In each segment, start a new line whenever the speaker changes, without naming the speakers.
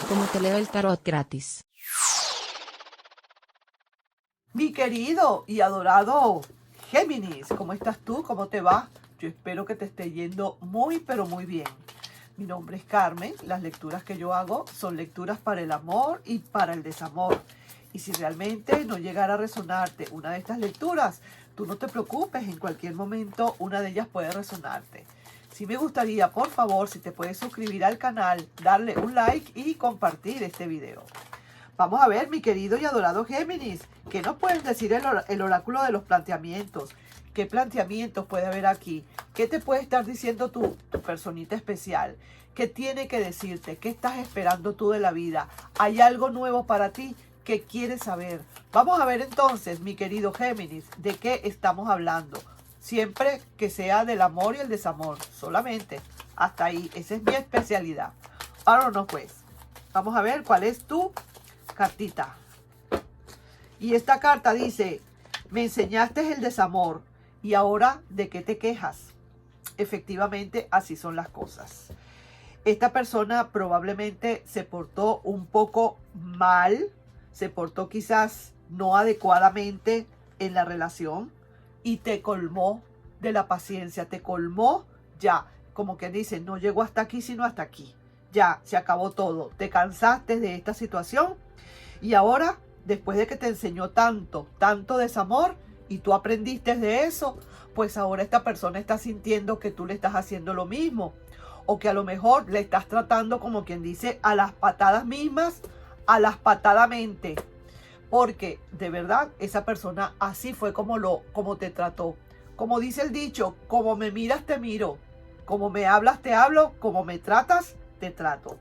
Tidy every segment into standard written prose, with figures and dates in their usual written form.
como te leo el tarot gratis.
Mi querido y adorado Géminis, ¿cómo estás tú? ¿Cómo te va? Yo espero que te esté yendo muy, pero muy bien. Mi nombre es Carmen. Las lecturas que yo hago son lecturas para el amor y para el desamor. Y si realmente no llegara a resonarte una de estas lecturas, tú no te preocupes, en cualquier momento una de ellas puede resonarte. Sí me gustaría, por favor, si te puedes suscribir al canal, darle un like y compartir este video. Vamos a ver, mi querido y adorado Géminis, ¿qué nos pueden decir el oráculo de los planteamientos? ¿Qué planteamientos puede haber aquí? ¿Qué te puede estar diciendo tu personita especial? ¿Qué tiene que decirte? ¿Qué estás esperando tú de la vida? ¿Hay algo nuevo para ti? ¿Qué quieres saber? Vamos a ver entonces, mi querido Géminis, de qué estamos hablando. Siempre que sea del amor y el desamor, solamente. Hasta ahí, esa es mi especialidad. Ahora no, pues. Vamos a ver cuál es tu cartita. Y esta carta dice: me enseñaste el desamor y ahora ¿de qué te quejas? Efectivamente, así son las cosas. Esta persona probablemente se portó un poco mal, se portó quizás no adecuadamente en la relación y te colmó de la paciencia, te colmó ya, como que dice, no llegó hasta aquí sino hasta aquí. Ya, se acabó todo. Te cansaste de esta situación y ahora, después de que te enseñó tanto desamor y tú aprendiste de eso, pues ahora esta persona está sintiendo que tú le estás haciendo lo mismo. O que a lo mejor le estás tratando, como quien dice, a las patadas mismas, a las patadamente. Porque de verdad esa persona así fue como te trató. Como dice el dicho, como me miras te miro, como me hablas te hablo, como me tratas te trato.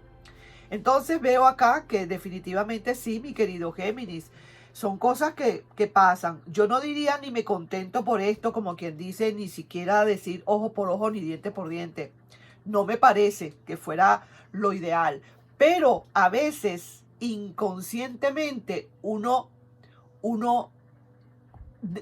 Entonces veo acá que definitivamente sí, mi querido Géminis, son cosas que pasan. Yo no diría ni me contento por esto, como quien dice, ni siquiera decir ojo por ojo ni diente por diente. No me parece que fuera lo ideal. Pero a veces, inconscientemente, uno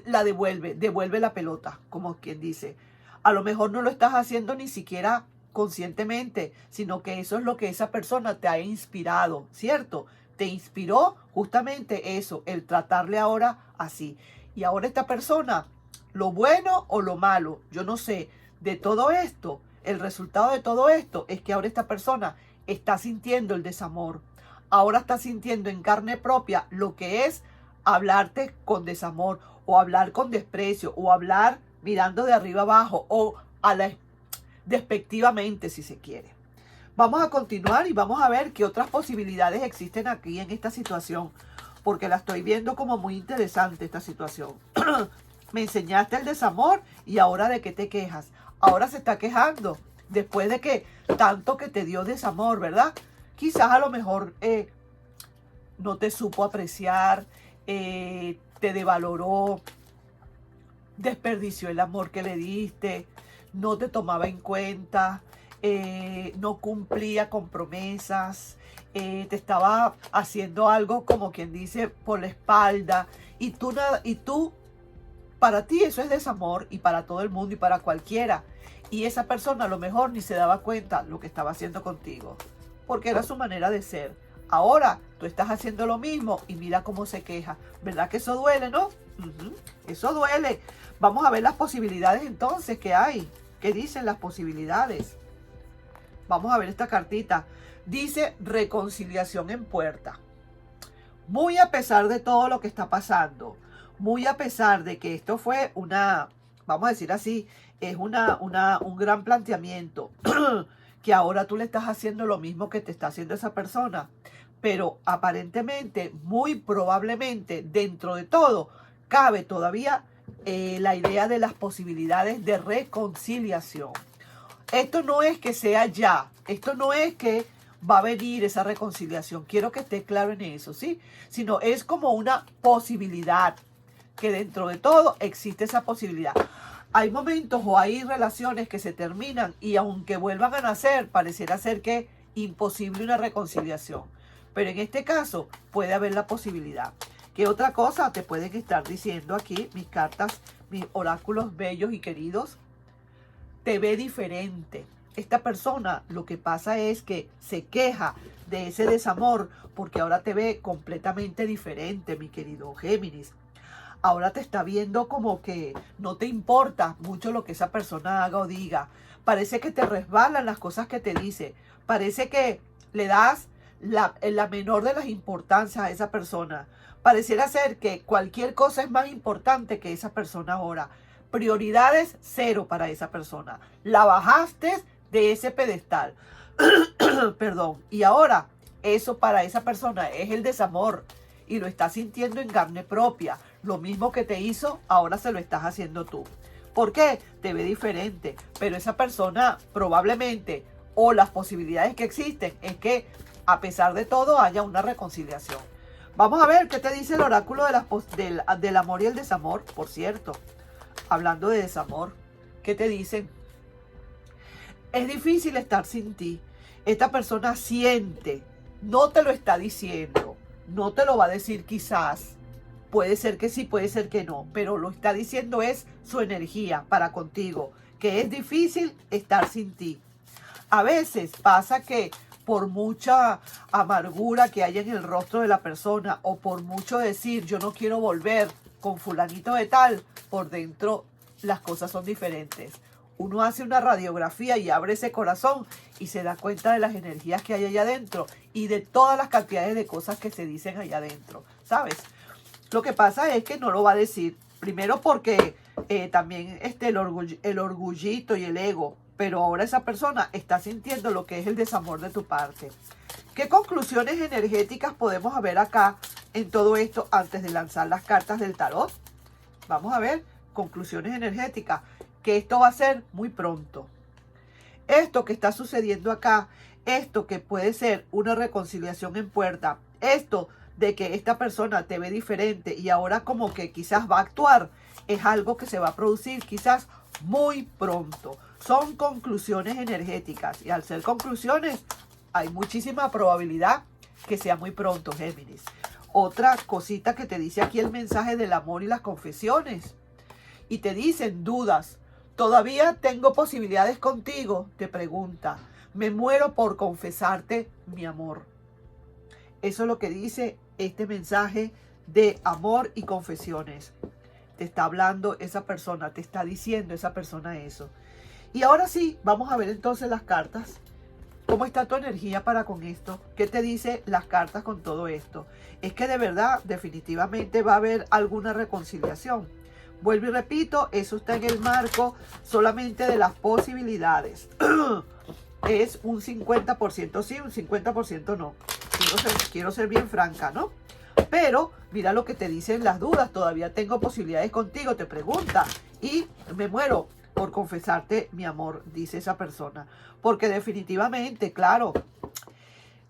la devuelve la pelota, como quien dice. A lo mejor no lo estás haciendo ni siquiera conscientemente, sino que eso es lo que esa persona te ha inspirado, ¿cierto? Te inspiró justamente eso, el tratarle ahora así. Y ahora esta persona, lo bueno o lo malo, yo no sé, de todo esto, el resultado de todo esto es que ahora esta persona está sintiendo el desamor. Ahora está sintiendo en carne propia lo que es hablarte con desamor o hablar con desprecio o hablar mirando de arriba abajo o despectivamente, si se quiere. Vamos a continuar y vamos a ver qué otras posibilidades existen aquí en esta situación, porque la estoy viendo como muy interesante esta situación. Me enseñaste el desamor y ahora ¿de qué te quejas? Ahora se está quejando después de que tanto que te dio desamor, ¿verdad? Quizás a lo mejor no te supo apreciar, te devaloró, desperdició el amor que le diste, no te tomaba en cuenta, no cumplía con promesas, te estaba haciendo algo como quien dice por la espalda y tú, para ti eso es desamor y para todo el mundo y para cualquiera. Y esa persona a lo mejor ni se daba cuenta lo que estaba haciendo contigo, porque era su manera de ser. Ahora tú estás haciendo lo mismo y mira cómo se queja. ¿Verdad que eso duele, no? Eso duele. Vamos a ver las posibilidades entonces que hay. ¿Qué dicen las posibilidades? Vamos a ver esta cartita. Dice reconciliación en puerta. Muy a pesar de todo lo que está pasando, muy a pesar de que esto fue vamos a decir así, es un gran planteamiento, que ahora tú le estás haciendo lo mismo que te está haciendo esa persona, pero aparentemente, muy probablemente, dentro de todo, cabe todavía la idea de las posibilidades de reconciliación. Esto no es que sea ya, esto no es que va a venir esa reconciliación, quiero que esté claro en eso, ¿sí? Sino es como una posibilidad, que dentro de todo existe esa posibilidad. Hay momentos o hay relaciones que se terminan y aunque vuelvan a nacer, pareciera ser que imposible una reconciliación. Pero en este caso puede haber la posibilidad. ¿Qué otra cosa te pueden estar diciendo aquí mis cartas, mis oráculos bellos y queridos? Te ve diferente. esta persona lo que pasa es que se queja de ese desamor porque ahora te ve completamente diferente, mi querido Géminis. Ahora te está viendo como que no te importa mucho lo que esa persona haga o diga. Parece que te resbalan las cosas que te dice. Parece que le das la menor de las importancias a esa persona. Pareciera ser que cualquier cosa es más importante que esa persona ahora. Prioridades cero para esa persona. La bajaste de ese pedestal. Perdón. Y ahora eso para esa persona es el desamor. Y lo estás sintiendo en carne propia. Lo mismo que te hizo, ahora se lo estás haciendo tú. ¿Por qué? Te ve diferente. Pero esa persona probablemente, o las posibilidades que existen, es que a pesar de todo haya una reconciliación. Vamos a ver qué te dice el oráculo del amor y el desamor. Por cierto, hablando de desamor, ¿qué te dicen? Es difícil estar sin ti. Esta persona siente, no te lo está diciendo, no te lo va a decir quizás. Puede ser que sí, puede ser que no, pero lo está diciendo es su energía para contigo, que es difícil estar sin ti. A veces pasa que por mucha amargura que haya en el rostro de la persona o por mucho decir yo no quiero volver con fulanito de tal, por dentro las cosas son diferentes. Uno hace una radiografía y abre ese corazón y se da cuenta de las energías que hay allá adentro y de todas las cantidades de cosas que se dicen allá adentro, ¿sabes? Lo que pasa es que no lo va a decir. Primero porque también el orgullito y el ego. Pero ahora esa persona está sintiendo lo que es el desamor de tu parte. ¿Qué conclusiones energéticas podemos ver acá en todo esto antes de lanzar las cartas del tarot? Vamos a ver conclusiones energéticas. Que esto va a ser muy pronto. Esto que está sucediendo acá, esto que puede ser una reconciliación en puerta, esto de que esta persona te ve diferente y ahora como que quizás va a actuar, es algo que se va a producir quizás muy pronto. Son conclusiones energéticas y al ser conclusiones hay muchísima probabilidad que sea muy pronto, Géminis. Otra cosita que te dice aquí el mensaje del amor y las confesiones. Y te dicen dudas. ¿Todavía tengo posibilidades contigo? Te pregunta. Me muero por confesarte mi amor. Eso es lo que dice este mensaje de amor y confesiones. Te está hablando esa persona, te está diciendo esa persona eso. Y ahora sí, vamos a ver entonces las cartas. ¿Cómo está tu energía para con esto? ¿Qué te dice las cartas con todo esto? Es que de verdad, definitivamente va a haber alguna reconciliación. Vuelvo y repito, eso está en el marco solamente de las posibilidades. Es un 50% sí, un 50% no. Quiero ser bien franca, ¿no? Pero mira lo que te dicen las dudas. Todavía tengo posibilidades contigo, te pregunta. Y me muero por confesarte mi amor, dice esa persona. Porque definitivamente, claro,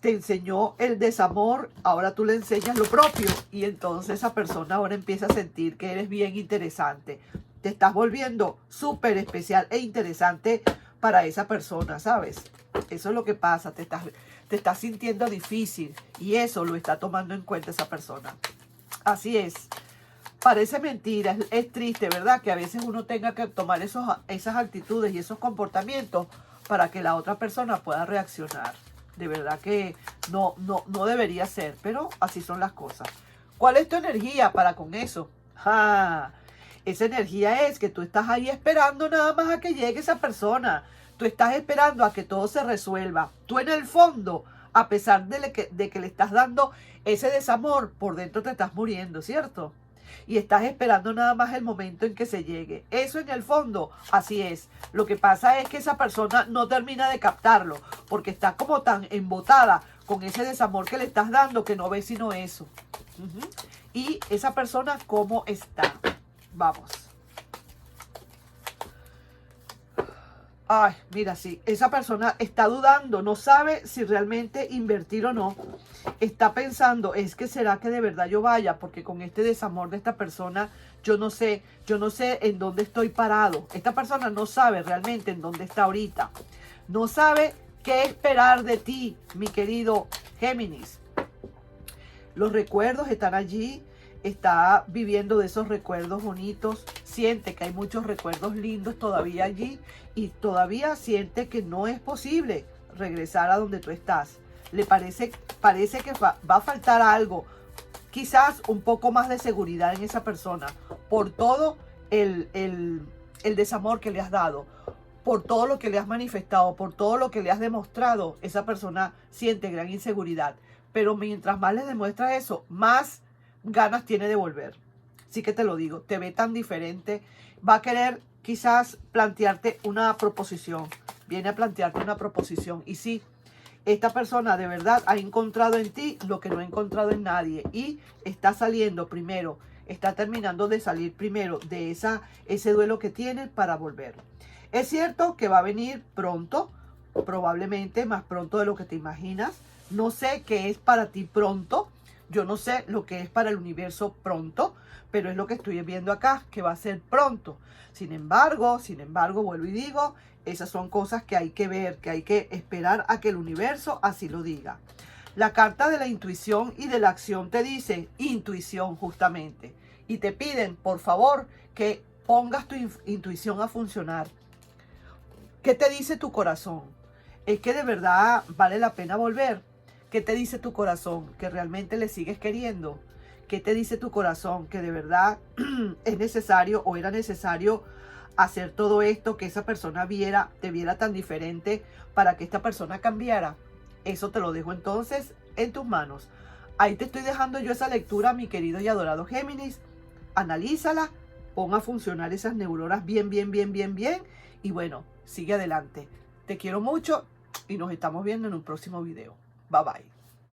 te enseñó el desamor, ahora tú le enseñas lo propio. Y entonces esa persona ahora empieza a sentir que eres bien interesante. Te estás volviendo súper especial e interesante para esa persona, ¿sabes? Eso es lo que pasa, te estás sintiendo difícil y eso lo está tomando en cuenta esa persona. Así es. Parece mentira, es triste, ¿verdad? Que a veces uno tenga que tomar esas actitudes y esos comportamientos para que la otra persona pueda reaccionar. De verdad que no debería ser, pero así son las cosas. ¿Cuál es tu energía para con eso? Esa energía es que tú estás ahí esperando nada más a que llegue esa persona. Tú estás esperando a que todo se resuelva. Tú en el fondo, a pesar de que le estás dando ese desamor, por dentro te estás muriendo, ¿cierto? Y estás esperando nada más el momento en que se llegue. Eso en el fondo, así es. Lo que pasa es que esa persona no termina de captarlo, porque está como tan embotada con ese desamor que le estás dando que no ve sino eso. Y esa persona, ¿cómo está? Vamos. Ay, mira, sí, esa persona está dudando, no sabe si realmente invertir o no. Está pensando, es que será que de verdad yo vaya, porque con este desamor de esta persona, yo no sé en dónde estoy parado. Esta persona no sabe realmente en dónde está ahorita. No sabe qué esperar de ti, mi querido Géminis. Los recuerdos están allí, está viviendo de esos recuerdos bonitos. siente que hay muchos recuerdos lindos todavía allí y todavía siente que no es posible regresar a donde tú estás. Le parece que va a faltar algo, quizás un poco más de seguridad en esa persona por todo el desamor que le has dado, por todo lo que le has manifestado, por todo lo que le has demostrado. Esa persona siente gran inseguridad, pero mientras más le demuestras eso, más ganas tiene de volver. Sí que te lo digo, te ve tan diferente, va a querer quizás plantearte una proposición, viene a plantearte una proposición. Y sí, esta persona de verdad ha encontrado en ti lo que no ha encontrado en nadie y está saliendo primero, está terminando de salir primero de ese duelo que tiene para volver. Es cierto que va a venir pronto, probablemente más pronto de lo que te imaginas. No sé qué es para ti pronto, yo no sé lo que es para el universo pronto, pero es lo que estoy viendo acá, que va a ser pronto. Sin embargo, vuelvo y digo, esas son cosas que hay que ver, que hay que esperar a que el universo así lo diga. La carta de la intuición y de la acción te dice intuición justamente. Y te piden, por favor, que pongas tu intuición a funcionar. ¿Qué te dice tu corazón? ¿Es que de verdad vale la pena volver? ¿Qué te dice tu corazón? ¿Que realmente le sigues queriendo? ¿Qué te dice tu corazón? ¿Que de verdad es necesario o era necesario hacer todo esto, que esa persona te viera tan diferente para que esta persona cambiara? Eso te lo dejo entonces en tus manos. Ahí te estoy dejando yo esa lectura, mi querido y adorado Géminis. Analízala, pon a funcionar esas neuronas bien. Y bueno, sigue adelante. Te quiero mucho y nos estamos viendo en un próximo video. Bye bye.